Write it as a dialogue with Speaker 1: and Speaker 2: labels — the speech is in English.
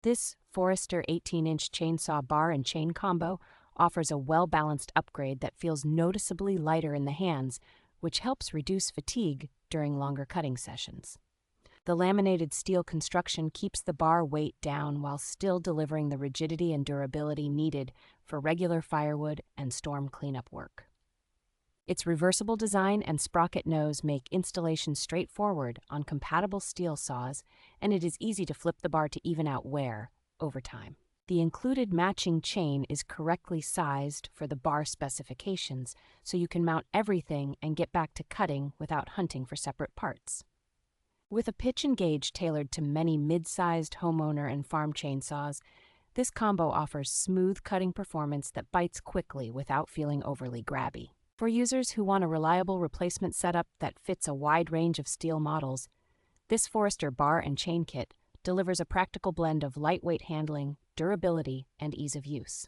Speaker 1: This Forester 18-inch chainsaw bar and chain combo offers a well-balanced upgrade that feels noticeably lighter in the hands, which helps reduce fatigue during longer cutting sessions. The laminated steel construction keeps the bar weight down while still delivering the rigidity and durability needed for regular firewood and storm cleanup work. Its reversible design and sprocket nose make installation straightforward on compatible steel saws, and it is easy to flip the bar to even out wear over time. The included matching chain is correctly sized for the bar specifications, so you can mount everything and get back to cutting without hunting for separate parts. With a pitch and gauge tailored to many mid-sized homeowner and farm chainsaws, this combo offers smooth cutting performance that bites quickly without feeling overly grabby. For users who want a reliable replacement setup that fits a wide range of Stihl models, this Forester bar and chain kit delivers a practical blend of lightweight handling, durability, and ease of use.